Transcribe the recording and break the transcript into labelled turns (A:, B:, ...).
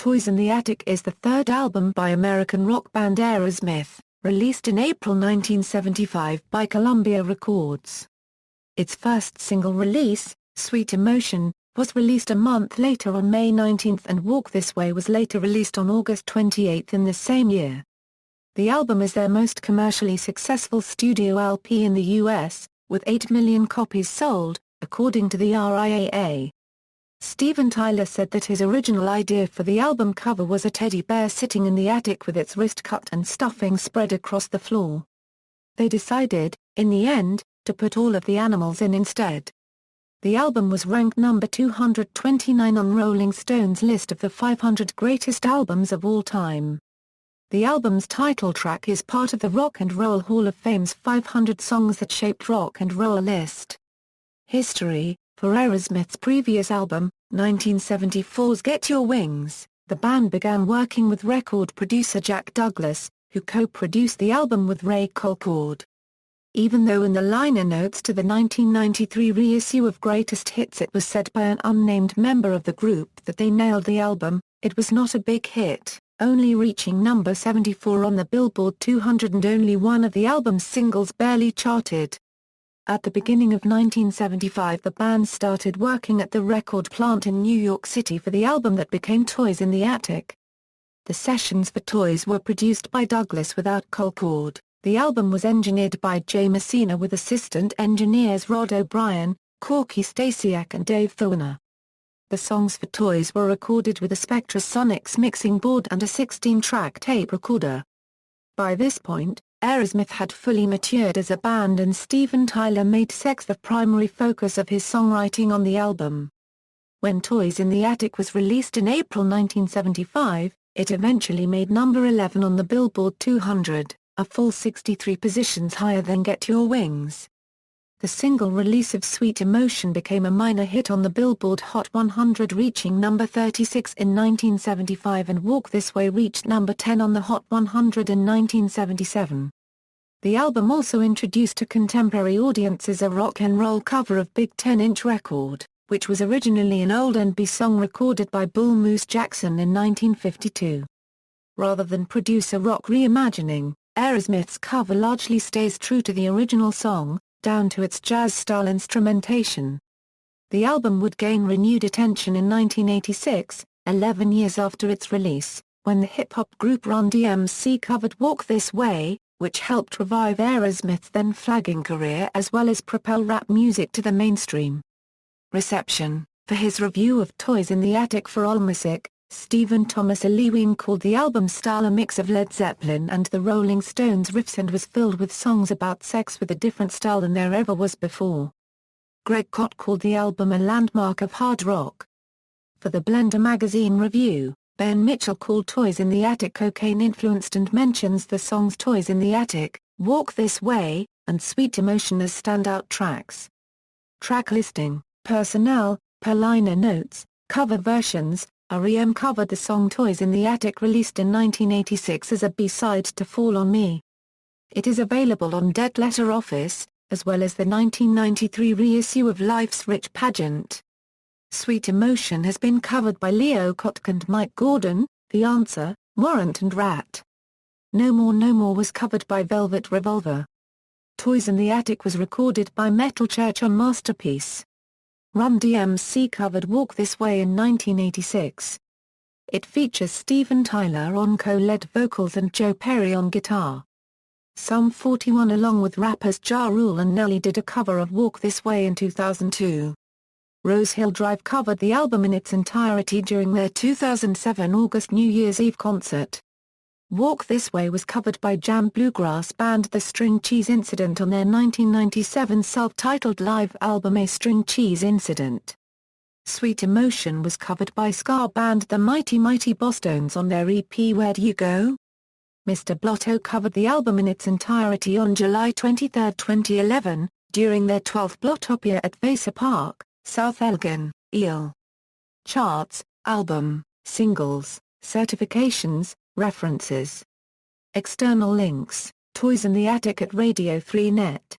A: Toys in the Attic is the third album by American rock band Aerosmith, released in April 1975 by Columbia Records. Its first single release, Sweet Emotion, was released a month later on May 19 and Walk This Way was later released on August 28 in the same year. The album is their most commercially successful studio LP in the U.S., with 8 million copies sold, according to the RIAA. Steven Tyler said that his original idea for the album cover was a teddy bear sitting in the attic with its wrist cut and stuffing spread across the floor. They decided, in the end, to put all of the animals in instead. The album was ranked number 229 on Rolling Stone's list of the 500 greatest albums of all time. The album's title track is part of the Rock and Roll Hall of Fame's 500 Songs That Shaped Rock and Roll list. History: for Aerosmith's previous album, 1974's Get Your Wings, the band began working with record producer Jack Douglas, who co-produced the album with Ray Colcord. Even though in the liner notes to the 1993 reissue of Greatest Hits it was said by an unnamed member of the group that they nailed the album, it was not a big hit, only reaching number 74 on the Billboard 200 and only one of the album's singles barely charted. At the beginning of 1975 the band started working at the record plant in New York City for the album that became Toys in the Attic. The sessions for Toys were produced by Douglas without Colcord. The album was engineered by Jay Messina with assistant engineers Rod O'Brien, Corky Stasiak and Dave Thorner. The songs for Toys were recorded with a Spectrasonics mixing board and a 16-track tape recorder. By this point, Aerosmith had fully matured as a band and Steven Tyler made sex the primary focus of his songwriting on the album. When Toys in the Attic was released in April 1975, it eventually made number 11 on the Billboard 200, a full 63 positions higher than Get Your Wings. The single release of Sweet Emotion became a minor hit on the Billboard Hot 100, reaching number 36 in 1975, and Walk This Way reached number 10 on the Hot 100 in 1977. The album also introduced to contemporary audiences a rock and roll cover of Big 10-inch Record, which was originally an old R&B song recorded by Bull Moose Jackson in 1952. Rather than produce a rock reimagining, Aerosmith's cover largely stays true to the original song, down to its jazz-style instrumentation. The album would gain renewed attention in 1986, 11 years after its release, when the hip-hop group Run DMC covered Walk This Way, which helped revive Aerosmith's then flagging career as well as propel rap music to the mainstream. Reception: for his review of Toys in the Attic for AllMusic, Stephen Thomas Erlewine called the album's style a mix of Led Zeppelin and the Rolling Stones riffs and was filled with songs about sex with a different style than there ever was before. Greg Kot called the album a landmark of hard rock. For the Blender magazine review, Ben Mitchell called Toys in the Attic cocaine-influenced and mentions the songs Toys in the Attic, Walk This Way, and Sweet Emotion as standout tracks. Track listing, personnel, per liner notes, cover versions. REM covered the song Toys in the Attic, released in 1986 as a B-side to Fall on Me. It is available on Dead Letter Office, as well as the 1993 reissue of Life's Rich Pageant. Sweet Emotion has been covered by Leo Kottke and Mike Gordon, The Answer, Warrant and Rat. No More was covered by Velvet Revolver. Toys in the Attic was recorded by Metal Church on Masterpiece. Run DMC covered Walk This Way in 1986. It features Steven Tyler on co-lead vocals and Joe Perry on guitar. Sum 41 along with rappers Ja Rule and Nelly did a cover of Walk This Way in 2002. Rose Hill Drive covered the album in its entirety during their 2007 August New Year's Eve concert. Walk This Way was covered by jam bluegrass band The String Cheese Incident on their 1997 self-titled live album A String Cheese Incident. Sweet Emotion was covered by ska band The Mighty Mighty Bosstones on their EP Where'd You Go? Mr. Blotto covered the album in its entirety on July 23, 2011, during their 12th Blotopia at Vassar Park, South Elgin, Eel. Charts, album, singles, certifications, references. External links, Toys in the Attic at Radio 3 Net.